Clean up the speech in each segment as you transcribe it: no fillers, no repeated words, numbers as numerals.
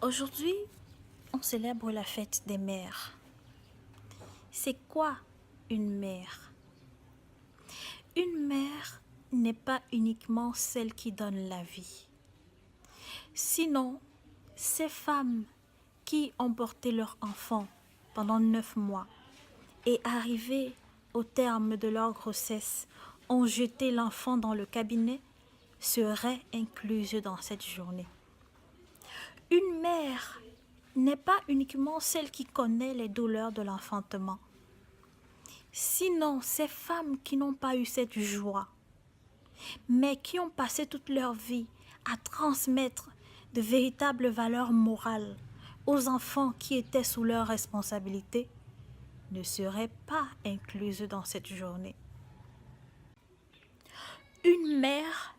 Aujourd'hui, on célèbre la fête des mères. C'est quoi une mère? Une mère n'est pas uniquement celle qui donne la vie. Sinon, ces femmes qui ont porté leur enfant pendant 9 mois et arrivées au terme de leur grossesse ont jeté l'enfant dans le cabinet seraient incluses dans cette journée. Une mère n'est pas uniquement celle qui connaît les douleurs de l'enfantement. Sinon, ces femmes qui n'ont pas eu cette joie, mais qui ont passé toute leur vie à transmettre de véritables valeurs morales aux enfants qui étaient sous leur responsabilité, ne seraient pas incluses dans cette journée. Une mère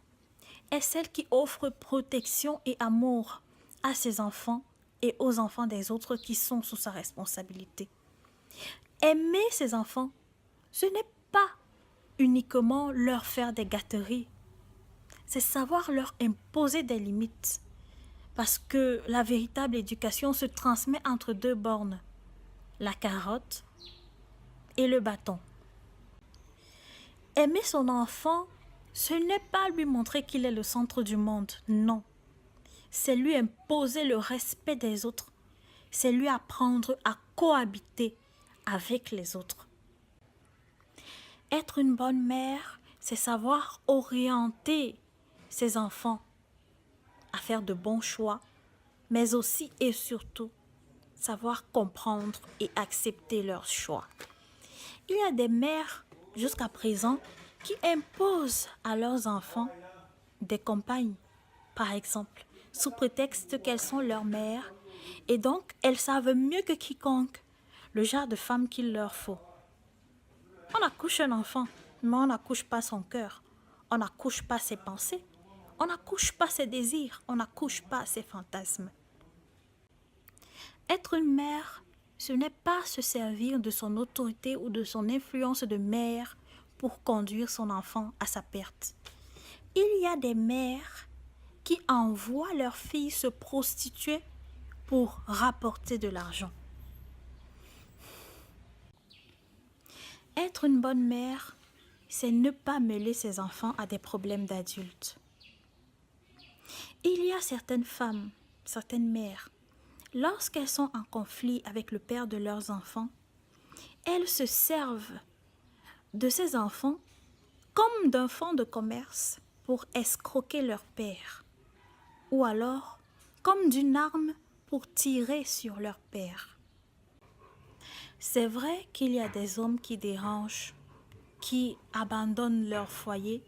est celle qui offre protection et amour à ses enfants et aux enfants des autres qui sont sous sa responsabilité. Aimer ses enfants, ce n'est pas uniquement leur faire des gâteries, c'est savoir leur imposer des limites. Parce que la véritable éducation se transmet entre deux bornes, la carotte et le bâton. Aimer son enfant, ce n'est pas lui montrer qu'il est le centre du monde, non. C'est lui imposer le respect des autres, c'est lui apprendre à cohabiter avec les autres. Être une bonne mère, c'est savoir orienter ses enfants à faire de bons choix, mais aussi et surtout savoir comprendre et accepter leurs choix. Il y a des mères jusqu'à présent qui imposent à leurs enfants des compagnes, par exemple, sous prétexte qu'elles sont leurs mères et donc elles savent mieux que quiconque le genre de femme qu'il leur faut. On accouche un enfant, mais on n'accouche pas son cœur, on n'accouche pas ses pensées, on n'accouche pas ses désirs, on n'accouche pas ses fantasmes. Être une mère, ce n'est pas se servir de son autorité ou de son influence de mère pour conduire son enfant à sa perte. Il y a des mères qui envoient leurs filles se prostituer pour rapporter de l'argent. Être une bonne mère, c'est ne pas mêler ses enfants à des problèmes d'adultes. Il y a certaines femmes, certaines mères, lorsqu'elles sont en conflit avec le père de leurs enfants, elles se servent de ces enfants comme d'un fonds de commerce pour escroquer leur père, ou alors comme d'une arme pour tirer sur leur père. C'est vrai qu'il y a des hommes qui dérangent, qui abandonnent leur foyer,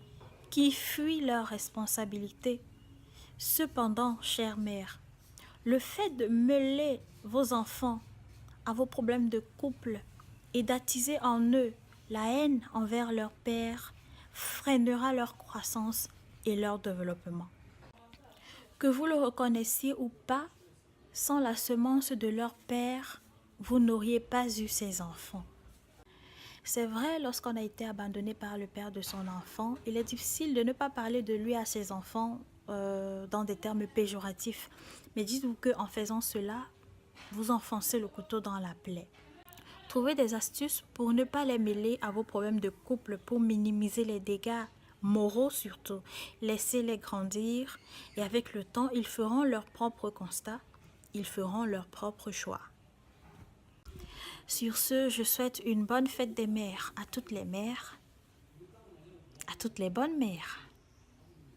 qui fuient leurs responsabilités. Cependant, chère mère, le fait de mêler vos enfants à vos problèmes de couple et d'attiser en eux la haine envers leur père freinera leur croissance et leur développement. Que vous le reconnaissiez ou pas, sans la semence de leur père, vous n'auriez pas eu ces enfants. C'est vrai, lorsqu'on a été abandonné par le père de son enfant, il est difficile de ne pas parler de lui à ses enfants dans des termes péjoratifs. Mais dites-vous qu'en faisant cela, vous enfoncez le couteau dans la plaie. Trouvez des astuces pour ne pas les mêler à vos problèmes de couple, pour minimiser les dégâts moraux surtout. Laissez-les grandir et avec le temps, ils feront leurs propres constats, ils feront leurs propres choix. Sur ce, je souhaite une bonne fête des mères à toutes les mères, à toutes les bonnes mères.